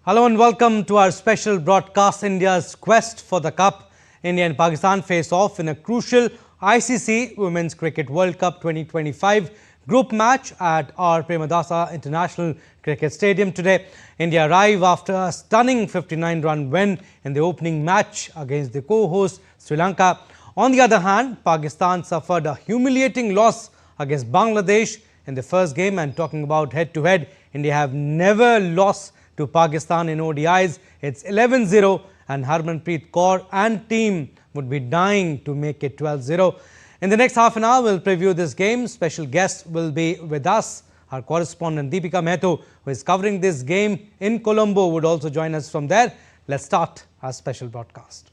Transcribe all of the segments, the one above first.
Hello and welcome to our special broadcast. India's quest for the cup. India and Pakistan face off in a crucial ICC Women's Cricket World Cup 2025 group match at our Premadasa International Cricket Stadium today. India arrive after a stunning 59-run win in the opening match against the co-host Sri Lanka. On the other hand, Pakistan suffered a humiliating loss against Bangladesh in the first game. And talking about head-to-head, India have never lost to Pakistan in ODIs. It's 11-0 and Harmanpreet Kaur and team would be dying to make it 12-0. In the next half an hour, we'll preview this game. Special guest will be with us. Our correspondent Deepika Mehto, who is covering this game in Colombo, would also join us from there. Let's start our special broadcast.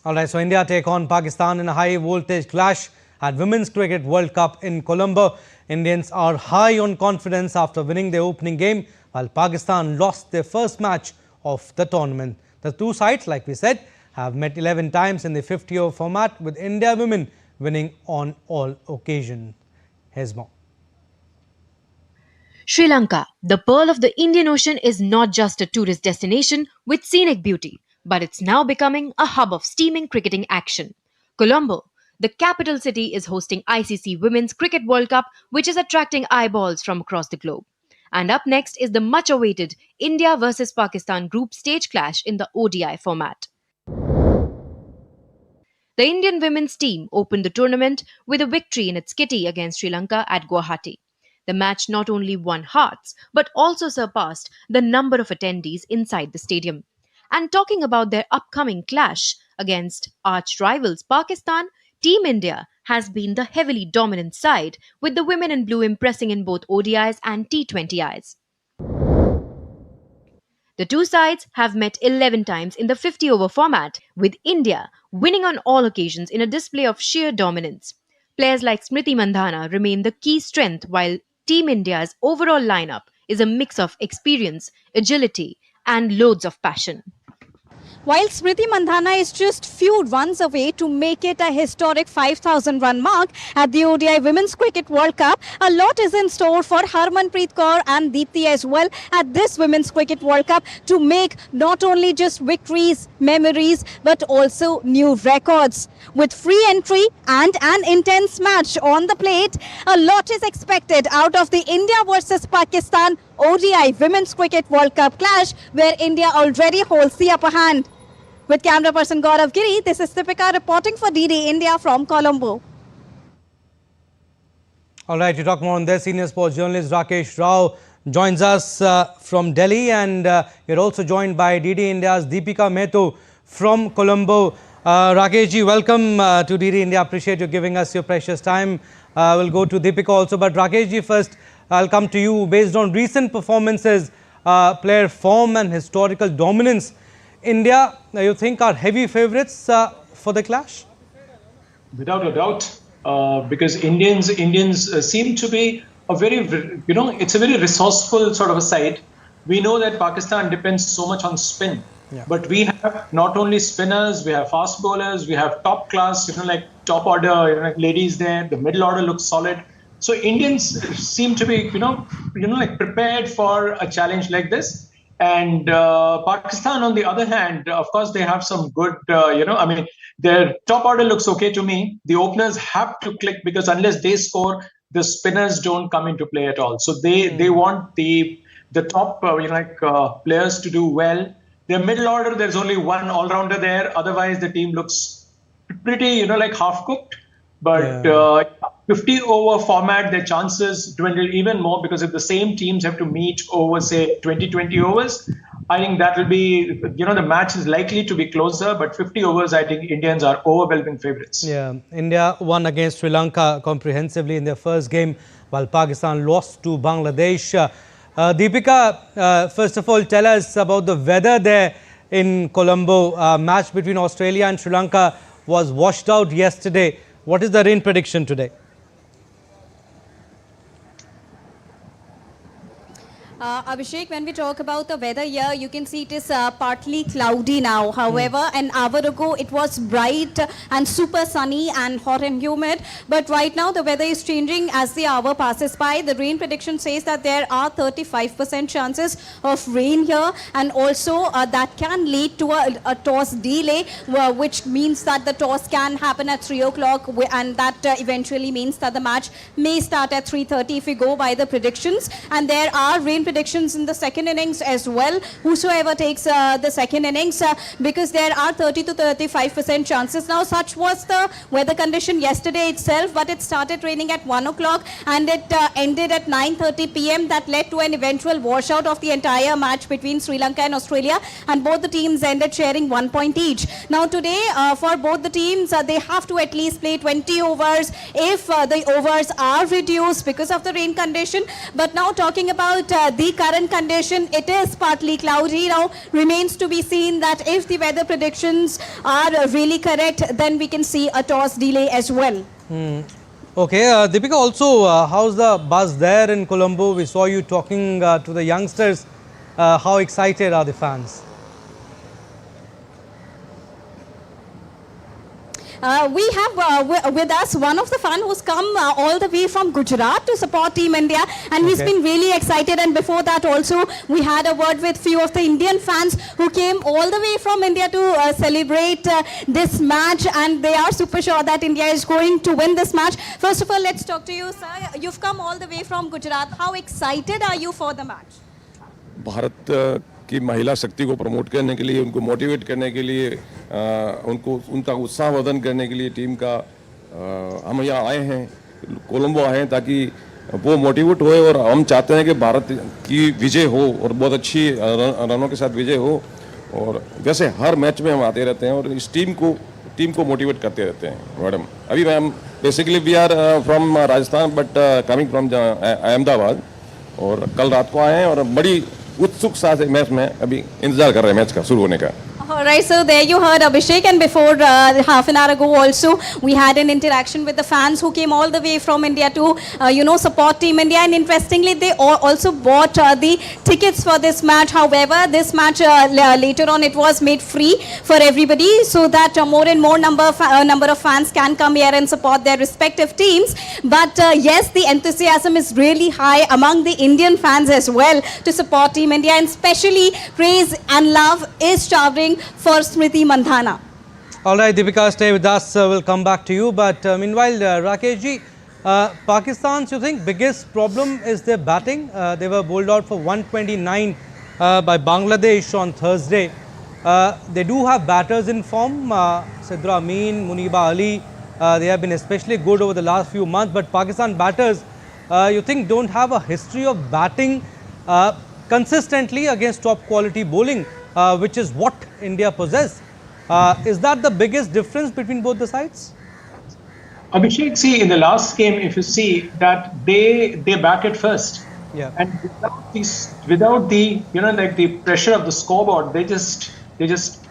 Alright, so India take on Pakistan in a high voltage clash at Women's Cricket World Cup in Colombo. Indians are high on confidence after winning their opening game, while Pakistan lost their first match of the tournament. The two sides, like we said, have met 11 times in the 50-over format, with India women winning on all occasions. Here's more. Sri Lanka, the pearl of the Indian Ocean, is not just a tourist destination with scenic beauty, but it's now becoming a hub of steaming cricketing action. Colombo, the capital city, is hosting ICC Women's Cricket World Cup, which is attracting eyeballs from across the globe. And up next is the much-awaited India versus Pakistan group stage clash in the ODI format. The Indian women's team opened the tournament with a victory in its kitty against Sri Lanka at Guwahati. The match not only won hearts, but also surpassed the number of attendees inside the stadium. And talking about their upcoming clash against arch-rivals Pakistan, Team India has been the heavily dominant side, with the women in blue impressing in both ODIs and T20Is. The two sides have met 11 times in the 50-over format, with India winning on all occasions in a display of sheer dominance. Players like Smriti Mandhana remain the key strength, while Team India's overall lineup is a mix of experience, agility, and loads of passion. While Smriti Mandhana is just few runs away to make it a historic 5,000 run mark at the ODI Women's Cricket World Cup, a lot is in store for Harmanpreet Kaur and Deepti as well at this Women's Cricket World Cup to make not only just victories, memories, but also new records. With free entry and an intense match on the plate, a lot is expected out of the India versus Pakistan ODI Women's Cricket World Cup clash, where India already holds the upper hand. With camera person Gaurav Giri, this is Deepika reporting for DD India from Colombo. All right, to talk more on this, senior sports journalist Rakesh Rao joins us from Delhi, and you're also joined by DD India's Deepika Mehto from Colombo. Rakesh ji, welcome to DD India. Appreciate you giving us your precious time. We'll go to Deepika also, but Rakesh ji first, I'll come to you. Based on recent performances, player form and historical dominance, India, you think, are heavy favourites for the clash? Without a doubt, because Indians seem to be a very, it's a very resourceful sort of a side. We know that Pakistan depends so much on spin, but we have not only spinners, we have fast bowlers, we have top class, like top order, like ladies there. The middle order looks solid. So Indians seem to be, like prepared for a challenge like this. And Pakistan, on the other hand, of course, they have some good, their top order looks okay to me. The openers have to click, because unless they score, the spinners don't come into play at all. So they want the top, players to do well. Their middle order, there's only one all-rounder there. Otherwise, the team looks pretty, like half-cooked. But 50-over format, their chances dwindle even more, because if the same teams have to meet over, say, 20 overs, I think that will be, the match is likely to be closer. But 50 overs, I think Indians are overwhelming favourites. Yeah, India won against Sri Lanka comprehensively in their first game, while Pakistan lost to Bangladesh. Deepika, first of all, tell us about the weather there in Colombo. Match between Australia and Sri Lanka was washed out yesterday. What is the rain prediction today? Abhishek, when we talk about the weather here, you can see it is partly cloudy now. However, an hour ago it was bright and super sunny and hot and humid. But right now the weather is changing as the hour passes by. The rain prediction says that there are 35% chances of rain here, and also that can lead to a toss delay, which means that the toss can happen at 3 o'clock, and that eventually means that the match may start at 3:30 if we go by the predictions. And there are rain predictions in the second innings as well, whosoever takes the second innings, because there are 30 to 35% chances. Now, such was the weather condition yesterday itself, but it started raining at 1 o'clock and it ended at 9:30 p.m. That led to an eventual washout of the entire match between Sri Lanka and Australia, and both the teams ended sharing 1 point each. Now today, for both the teams, they have to at least play 20 overs if the overs are reduced because of the rain condition. But now talking about the current condition, it is partly cloudy. Now remains to be seen that if the weather predictions are really correct, then we can see a toss delay as well. Okay, Deepika, also, how's the buzz there in Colombo? We saw you talking to the youngsters. How excited are the fans? We have with us one of the fans who's come all the way from Gujarat to support Team India, and he's been really excited. And before that also, we had a word with few of the Indian fans who came all the way from India to celebrate this match, and they are super sure that India is going to win this match. First of all, let's talk to you, sir. You've come all the way from Gujarat. How excited are you for the match? Bharat की महिला शक्ति को promote करने के लिए, उनको motivate करने के लिए, उनका उत्साहवर्धन करने के लिए टीम का हम यहाँ आए हैं, कोलंबो आए हैं, ताकि वो मोटिवेट होए। और हम चाहते हैं कि भारत की विजय हो और बहुत अच्छी रनों के साथ विजय हो। और वैसे हर मैच में हम आते रहते हैं और इस टीम को मोटिवेट करते रहते हैं। मैडम, अभी ma'am basically we are from Rajasthan but coming from Ahmedabad, और कल रात को आए हैं और बड़ी उत्सुक सा से मैच में अभी इंतजार कर रहे हैं मैच का शुरू होने का। All right, so there you heard Abhishek, and before half an hour ago also we had an interaction with the fans who came all the way from India to support Team India, and interestingly they also bought the tickets for this match. However, this match later on it was made free for everybody, so that more and more number of fans can come here and support their respective teams. But yes, the enthusiasm is really high among the Indian fans as well to support Team India, and especially praise and love is showering for Smriti Mandhana. All right, Deepika, stay with us. We'll come back to you. But meanwhile, Rakesh ji, Pakistan's, you think, biggest problem is their batting? They were bowled out for 129 by Bangladesh on Thursday. They do have batters in form, Sidra Amin, Muniba Ali. They have been especially good over the last few months. But Pakistan batters, you think, don't have a history of batting consistently against top quality bowling, which is what India possess. Is that the biggest difference between both the sides? Abhishek, see, in the last game, if you see that they batted first, and without the like the pressure of the scoreboard, they just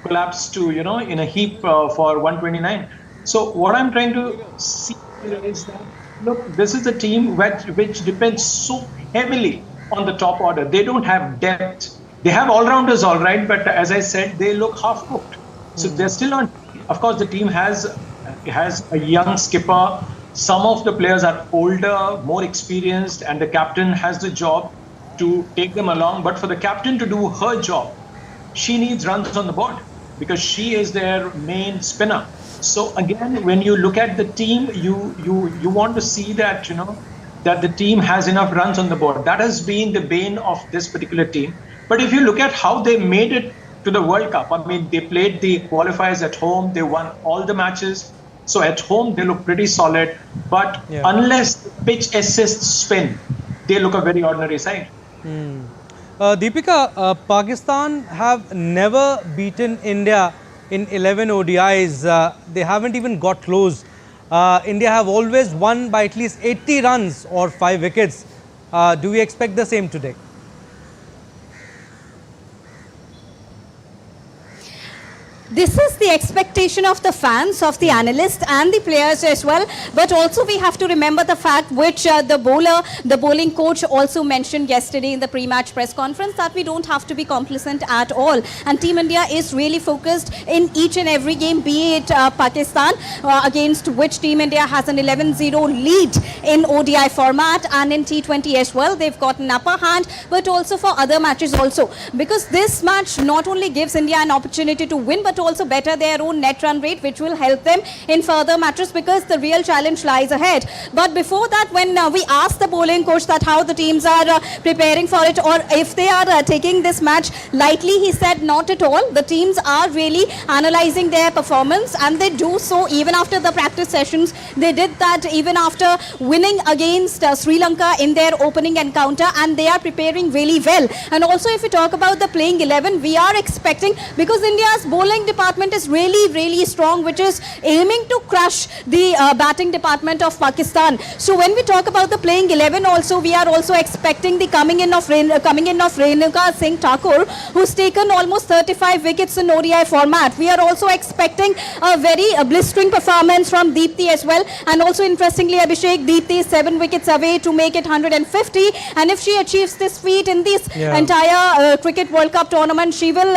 collapsed to in a heap for 129. So what I'm trying to see here is that, look, this is a team which depends so heavily on the top order. They don't have depth. They have all-rounders, all right, but as I said, they look half-cooked. So they're still on. Of course, the team has a young skipper. Some of the players are older, more experienced, and the captain has the job to take them along. But for the captain to do her job, she needs runs on the board because she is their main spinner. So again, when you look at the team, you want to see that that the team has enough runs on the board. That has been the bane of this particular team. But if you look at how they made it to the World Cup, I mean, they played the qualifiers at home, they won all the matches. So at home, they look pretty solid. But unless the pitch assists spin, they look a very ordinary side. Deepika, Pakistan have never beaten India in 11 ODIs. They haven't even got close. India have always won by at least 80 runs or 5 wickets. Do we expect the same today? This is the expectation of the fans, of the analysts and the players as well. But also we have to remember the fact which the bowling coach also mentioned yesterday in the pre-match press conference, that we don't have to be complacent at all. And Team India is really focused in each and every game, be it Pakistan, against which Team India has an 11-0 lead in ODI format, and in T20 as well. They've got an upper hand, but also for other matches also. Because this match not only gives India an opportunity to win, but also better their own net run rate, which will help them in further matches, because the real challenge lies ahead. But before that, when we asked the bowling coach that how the teams are preparing for it, or if they are taking this match lightly, he said not at all. The teams are really analyzing their performance, and they do so even after the practice sessions. They did that even after winning against Sri Lanka in their opening encounter, and they are preparing really well. And also, if we talk about the playing 11, we are expecting, because India's bowling department is really strong, which is aiming to crush the batting department of Pakistan. So when we talk about the playing 11 also, we are also expecting the coming in of Renuka Singh Thakur, who's taken almost 35 wickets in ODI format. We are also expecting a very blistering performance from Deepthi as well. And also interestingly, Abhishek, Deepthi is 7 wickets away to make it 150. And if she achieves this feat in this entire Cricket World Cup tournament, she will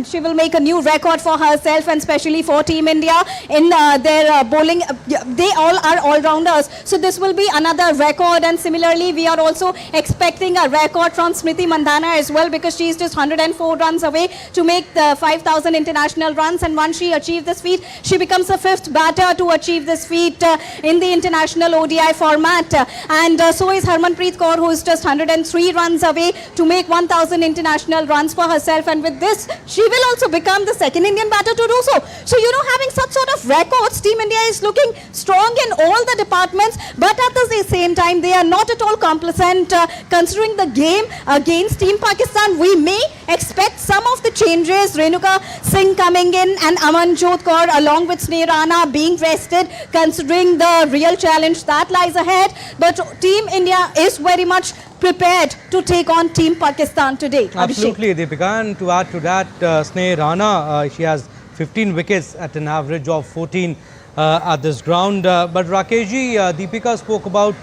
she will make a new record for herself, and especially for Team India in their bowling. They all are all-rounders. So this will be another record. And similarly, we are also expecting a record from Smriti Mandhana as well, because she is just 104 runs away to make the 5,000 international runs. And once she achieves this feat, she becomes the 5th batter to achieve this feat in the international ODI format. And so is Harmanpreet Kaur, who is just 103 runs away to make 1,000 international runs for herself. And with this, she will also become the 2nd Indian batter to do so. So, having such sort of records, Team India is looking strong in all the departments, but at the same time, they are not at all complacent. Considering the game against Team Pakistan, we may expect some of the changes. Renuka Singh coming in and Amanjot Kaur along with Sneh Rana being rested, considering the real challenge that lies ahead. But Team India is very much prepared to take on Team Pakistan today. Absolutely, Deepika. And to add to that, Sneh Rana, she has 15 wickets at an average of 14 at this ground. But Rakeshji, Deepika spoke about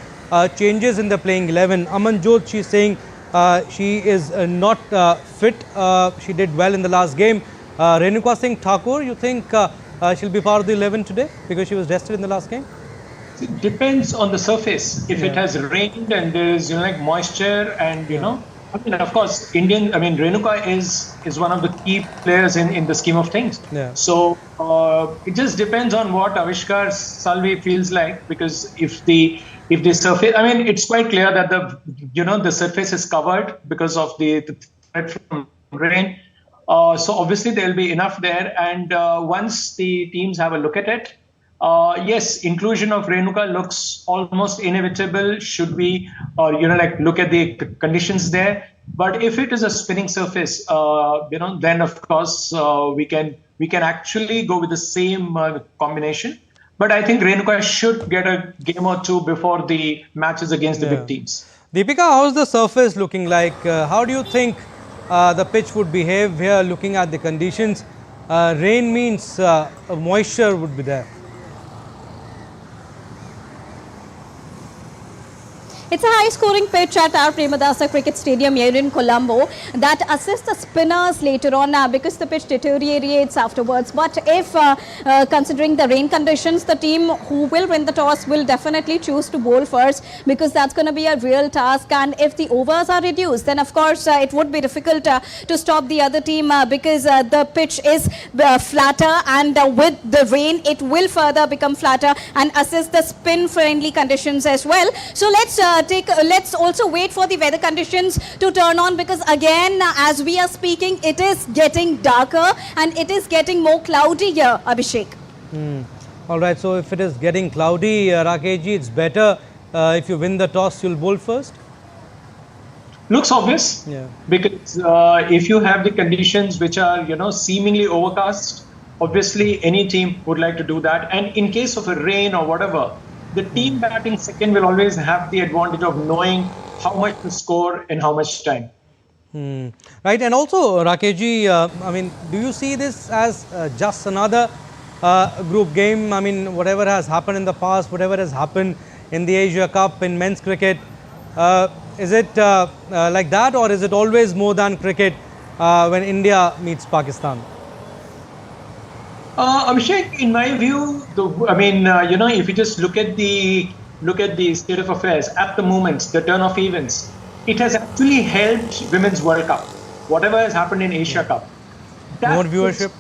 changes in the playing 11. Amanjot, she's saying she is not fit. She did well in the last game. Renuka Singh Thakur, you think she'll be part of the 11 today because she was rested in the last game? It depends on the surface. If it has rained and there is like moisture, and of course, Renuka is one of the key players in the scheme of things. Yeah. So it just depends on what Avishkar Salvi feels like, because if the surface, it's quite clear that the surface is covered because of the threat from rain. So obviously there will be enough there, and once the teams have a look at it, yes, inclusion of Renuka looks almost inevitable. Should we, look at the conditions there? But if it is a spinning surface, then of course we can actually go with the same combination. But I think Renuka should get a game or two before the matches against the big teams. Deepika, how is the surface looking like? How do you think the pitch would behave here, looking at the conditions? Rain means moisture would be there. It's a high-scoring pitch at our Premadasa Cricket Stadium here in Colombo that assists the spinners later on because the pitch deteriorates afterwards. But if, considering the rain conditions, the team who will win the toss will definitely choose to bowl first, because that's going to be a real task. And if the overs are reduced, then of course it would be difficult to stop the other team because the pitch is flatter, and with the rain it will further become flatter and assist the spin-friendly conditions as well. So let's also wait for the weather conditions to turn on, because again, as we are speaking, it is getting darker and it is getting more cloudy here, Abhishek. All right, so if it is getting cloudy, Rakeshji, it's better if you win the toss, you'll bowl first? Looks obvious, because if you have the conditions which are, seemingly overcast, obviously any team would like to do that. And in case of a rain or whatever, the team batting second will always have the advantage of knowing how much to score in how much time. Right, and also Rakeshji, I mean, do you see this as just another group game? I mean, whatever has happened in the past, whatever has happened in the Asia Cup in men's cricket, is it like that, or is it always more than cricket when India meets Pakistan? Abhishek, in my view, if you just look at the state of affairs at the moment, the turn of events, it has actually helped Women's World Cup. Whatever has happened in Asia Cup, More viewership.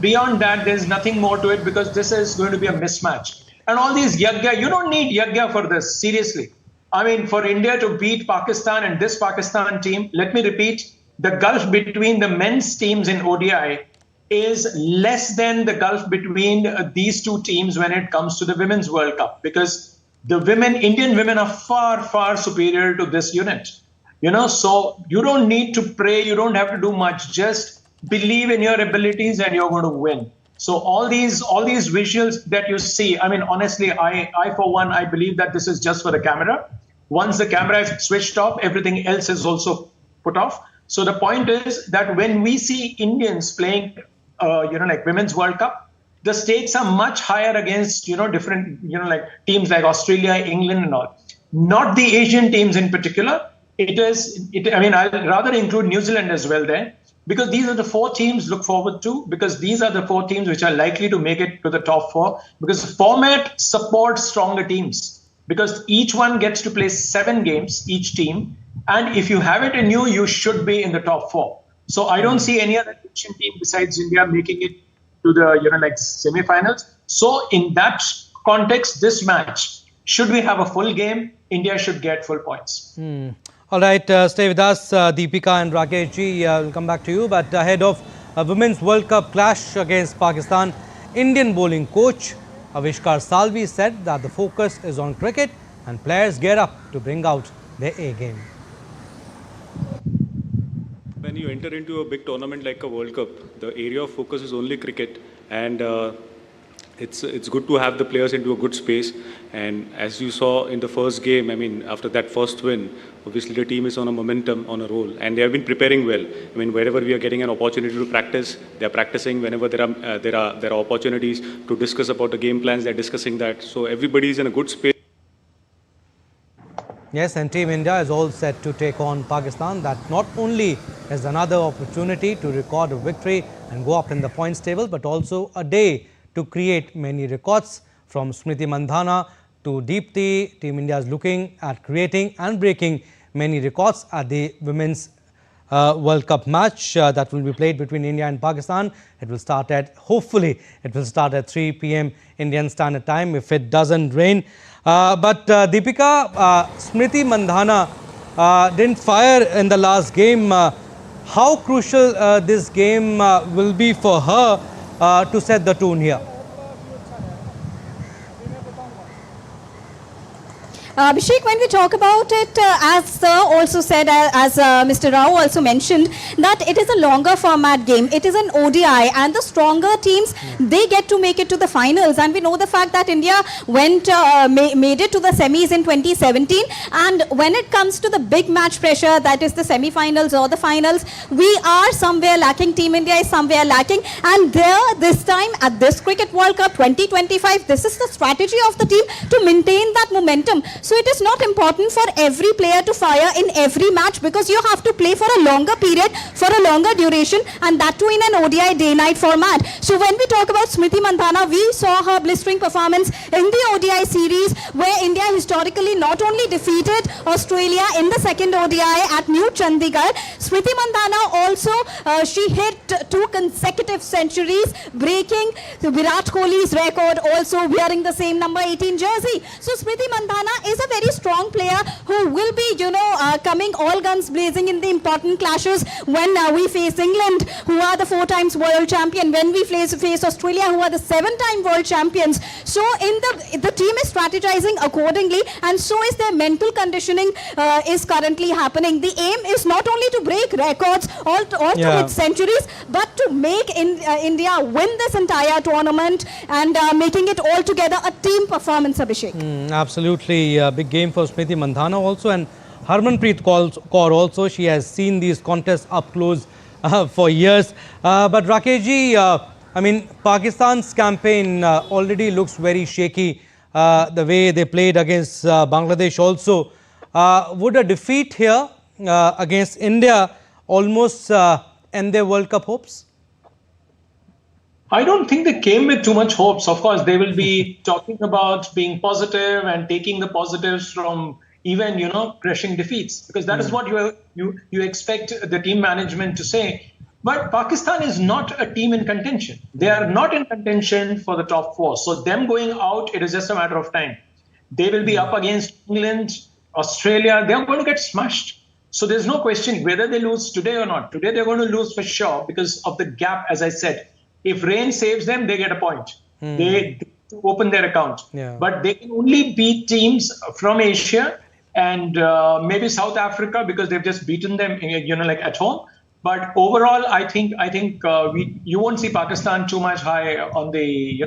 Beyond that, there's nothing more to it, because this is going to be a mismatch. And all these yagya, you don't need yagya for this. Seriously, I mean, for India to beat Pakistan and this Pakistan team, let me repeat, the gulf between the men's teams in ODI is less than the gulf between these two teams when it comes to the Women's World Cup, because the Indian women are far, far superior to this unit. So you don't need to pray, you don't have to do much, just believe in your abilities and you're going to win. So all these visuals that you see, I mean, honestly, I for one, I believe that this is just for the camera. Once the camera is switched off, everything else is also put off. So the point is that when we see Indians playing, like Women's World Cup, the stakes are much higher against, different, like teams like Australia, England and all. Not the Asian teams in particular. I'll rather include New Zealand as well there, because these are the four teams look forward to, because these are the four teams which are likely to make it to the top four, because the format supports stronger teams, because each one gets to play 7 games, each team. And if you have it in you should be in the top 4. So I don't see any other Asian team besides India making it to the semi-finals. So in that context, this match, should we have a full game, India should get full points. All right, stay with us, Deepika and Rakeshji. We'll come back to you. But ahead of a Women's World Cup clash against Pakistan, Indian bowling coach Avishkar Salvi said that the focus is on cricket and players gear up to bring out their A game. When you enter into a big tournament like a World Cup, the area of focus is only cricket, and it's good to have the players into a good space. And as you saw in the first game, I mean, after that first win, obviously the team is on a momentum, on a roll, and they have been preparing well. I mean, wherever we are getting an opportunity to practice, they are practicing. Whenever there are opportunities to discuss about the game plans, they are discussing that. So everybody is in a good space. Yes, and Team India is all set to take on Pakistan. That not only is another opportunity to record a victory and go up in the points table, but also a day to create many records. From Smriti Mandhana to Deepti, Team India is looking at creating and breaking many records at the Women's World Cup match that will be played between India and Pakistan. It will start hopefully, it will start at 3 p.m. Indian Standard Time if it doesn't rain. But Deepika, Smriti Mandhana didn't fire in the last game. How crucial this game will be for her to set the tone here? Abhishek, when we talk about it, as Sir also said, as Mr. Rao also mentioned, that it is a longer format game. It is an ODI, and the stronger teams, they get to make it to the finals. And we know the fact that India made it to the semis in 2017. And when it comes to the big match pressure, that is the semi-finals or the finals, we are somewhere lacking. Team India is somewhere lacking. And this time at this Cricket World Cup 2025, this is the strategy of the team to maintain that momentum. So it is not important for every player to fire in every match, because you have to play for a longer period, for a longer duration, and that too in an ODI day-night format. So when we talk about Smriti Mandhana, we saw her blistering performance in the ODI series, where India historically not only defeated Australia in the second ODI at New Chandigarh, Smriti Mandhana also, she hit 2 consecutive centuries, breaking Virat Kohli's record, also wearing the same number 18 jersey. So Smriti Mandhana is a very strong player who will be, coming all guns blazing in the important clashes when we face England, who are the 4 times world champion, when we face Australia, who are the 7-time world champions. So the team is strategizing accordingly, and so is their mental conditioning is currently happening. The aim is not only to break records or to hit centuries, but to make India win this entire tournament and making it all together a team performance, Abhishek. Absolutely. Big game for Smriti Mandhana also. And Harmanpreet Kaur also. She has seen these contests up close for years. But Rakesh ji, I mean, Pakistan's campaign already looks very shaky. The way they played against Bangladesh also. Would a defeat here against India almost end their World Cup hopes? I don't think they came with too much hopes. Of course, they will be talking about being positive and taking the positives from even, crushing defeats, because that is what you expect the team management to say. But Pakistan is not a team in contention. They are not in contention for the top four. So them going out, it is just a matter of time. They will be up against England, Australia. They are going to get smashed. So there's no question whether they lose today or not. Today they're going to lose for sure because of the gap, as I said. If rain saves them, they get a point. They open their account. Yeah. But they can only beat teams from Asia and maybe South Africa because they've just beaten them, like at home. But overall, I think you won't see Pakistan too much high on the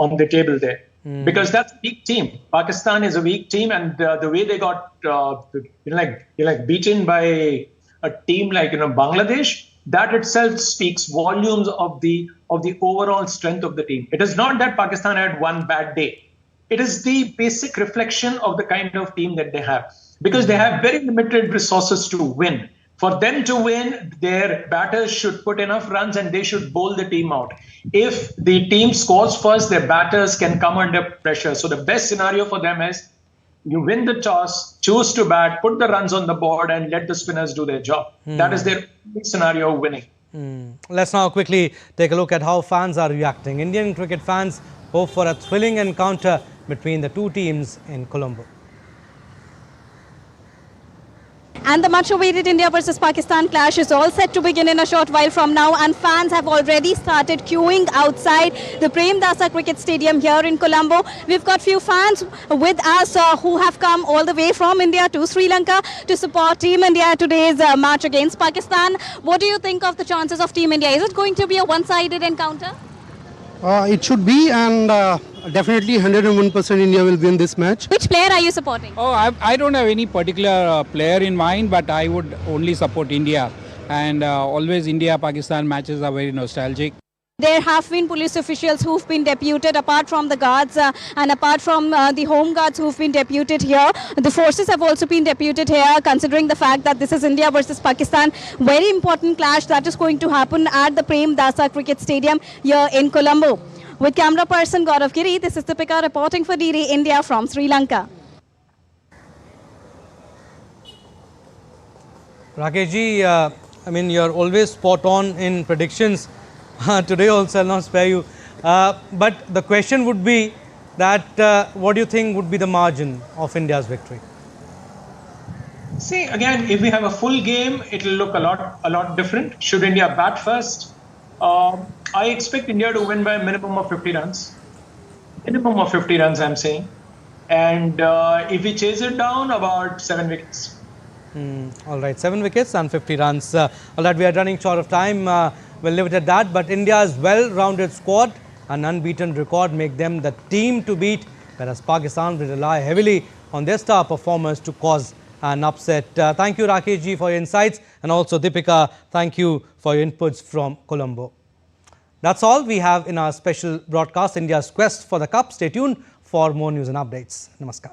on the table there, because that's a weak team. Pakistan is a weak team, and the way they got beaten by a team like Bangladesh, that itself speaks volumes of the overall strength of the team. It is not that Pakistan had one bad day. It is the basic reflection of the kind of team that they have, because they have very limited resources to win. For them to win, their batters should put enough runs and they should bowl the team out. If the team scores first, their batters can come under pressure. So the best scenario for them is you win the toss, choose to bat, put the runs on the board and let the spinners do their job. That is their scenario of winning. Let's now quickly take a look at how fans are reacting. Indian cricket fans hope for a thrilling encounter between the two teams in Colombo. And the much-awaited India versus Pakistan clash is all set to begin in a short while from now, and fans have already started queuing outside the Premdasa Cricket Stadium here in Colombo. We've got few fans with us who have come all the way from India to Sri Lanka to support Team India today's match against Pakistan. What do you think of the chances of Team India? Is it going to be a one-sided encounter? It should be, and definitely 101% India will win this match. Which player are you supporting? Oh, I don't have any particular player in mind, but I would only support India. And always India-Pakistan matches are very nostalgic. There have been police officials who've been deputed apart from the guards and apart from the home guards who've been deputed here. The forces have also been deputed here, considering the fact that this is India versus Pakistan. Very important clash that is going to happen at the Premdasa Cricket Stadium here in Colombo. With camera person Gaurav Giri, this is Deepika reporting for DD India from Sri Lanka. Rakesh ji, I mean, you're always spot on in predictions. Today also I'll not spare you. But the question would be that what do you think would be the margin of India's victory? See, again, if we have a full game, it will look a lot different. Should India bat first? I expect India to win by a minimum of 50 runs. Minimum of 50 runs, I'm saying. And if we chase it down, about 7 wickets. All right, 7 wickets and 50 runs. All right, we are running short of time. We'll leave it at that. But India's well-rounded squad and unbeaten record make them the team to beat, whereas Pakistan will rely heavily on their star performers to cause an upset. Thank you, Rakesh ji, for your insights, and also Deepika, thank you for your inputs from Colombo. That's all we have in our special broadcast, India's quest for the cup. Stay tuned for more news and updates. Namaskar.